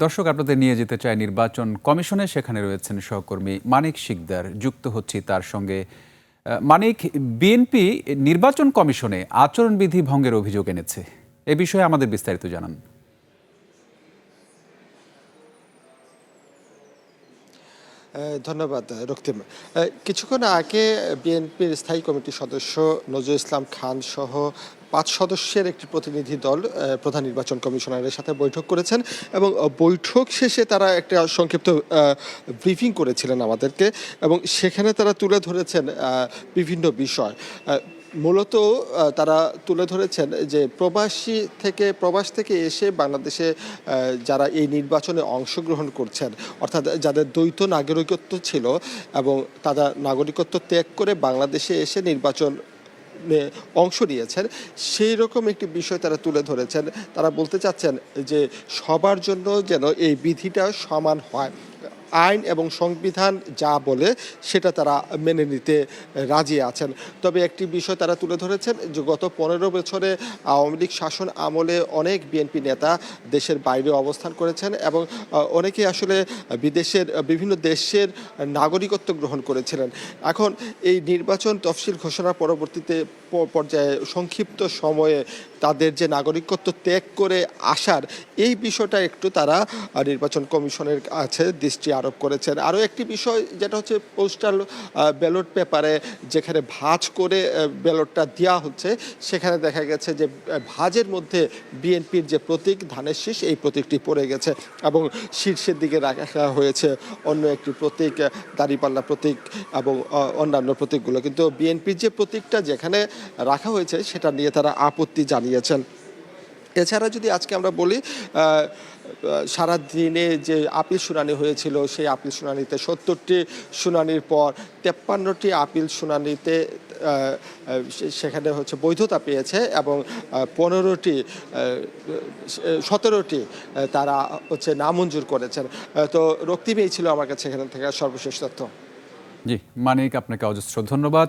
দর্শক আপনাদের নিয়ে যেতে চায় নির্বাচন কমিশনে, সেখানে রয়েছেন সহকর্মী মানিক শিকদার, যুক্ত হচ্ছি তার সঙ্গে। মানিক, বিএনপি নির্বাচন কমিশনে আচরণবিধি ভঙ্গের অভিযোগ এনেছে, এ বিষয়ে আমাদের বিস্তারিত জানান। ধন্যবাদ রক্তিম। কিছুক্ষণ আগে বিএনপির স্থায়ী কমিটির সদস্য নজরুল ইসলাম খান সহ ৫ সদস্যের একটি প্রতিনিধি দল প্রধান নির্বাচন কমিশনারের সাথে বৈঠক করেছেন এবং বৈঠক শেষে তারা একটা সংক্ষিপ্ত ব্রিফিং করেছিলেন আমাদেরকে, এবং সেখানে তারা তুলে ধরেছেন বিভিন্ন বিষয়। মূলত তারা তুলে ধরেছেন যে প্রবাস থেকে এসে বাংলাদেশে যারা এই নির্বাচনে অংশগ্রহণ করছেন, অর্থাৎ যাদের দ্বৈত নাগরিকত্ব ছিল এবং তারা নাগরিকত্ব ত্যাগ করে বাংলাদেশে এসে নির্বাচন অংশ নিয়েছেন, সেই রকম একটি বিষয় তারা তুলে ধরেছেন। তারা বলতে চাচ্ছেন যে সবার জন্য যেন এই বিধিটা সমান হয়, আইন এবং সংবিধান যা বলে সেটা তারা মেনে নিতে রাজি আছেন। তবে একটি বিষয় তারা তুলে ধরেছেন যে গত ১৫ বছরে আওয়ামী লীগ শাসন আমলে অনেক বিএনপি নেতা দেশের বাইরে অবস্থান করেছেন এবং অনেকে আসলে বিভিন্ন দেশের নাগরিকত্ব গ্রহণ করেছিলেন। এখন এই নির্বাচন তফসিল ঘোষণা পরবর্তীতে পর্যায়ে সংক্ষিপ্ত সময়ে তাদের যে নাগরিকত্ব ত্যাগ করে আসার এই বিষয়টা একটু তারা নির্বাচন কমিশনের কাছে দৃষ্টি আরোপ করেছেন। আরও একটি বিষয় যেটা হচ্ছে পোস্টাল ব্যালট পেপারে যেখানে ভাঁজ করে ব্যালটটা দেওয়া হচ্ছে, সেখানে দেখা গেছে যে ভাঁজের মধ্যে বিএনপির যে প্রতীক ধানের শীষ, এই প্রতীকটি পড়ে গেছে এবং শীর্ষের দিকে রাখা হয়েছে অন্য একটি প্রতীক, দাঁড়িপাল্লা প্রতীক এবং অন্যান্য প্রতীকগুলো, কিন্তু বিএনপির যে প্রতীকটা যেখানে রাখা হয়েছে সেটা নিয়ে তারা আপত্তি জানিয়েছেন। এছাড়া যদি আজকে আমরা বলি, সারা দিনে যে আপিল শুনানি হয়েছিল, সেই আপিল শুনানিতে ৭০টি শুনানির পর ৫৩টি আপিল শুনানিতে সেখানে হচ্ছে বৈধতা পেয়েছে এবং ১৭টি তারা হচ্ছে নামঞ্জুর করেছেন। তো রক্তিম, এই ছিল আমার কাছে এখান থেকে সর্বশেষ তথ্য। জি মানিক, আপনাকে অজস্র ধন্যবাদ।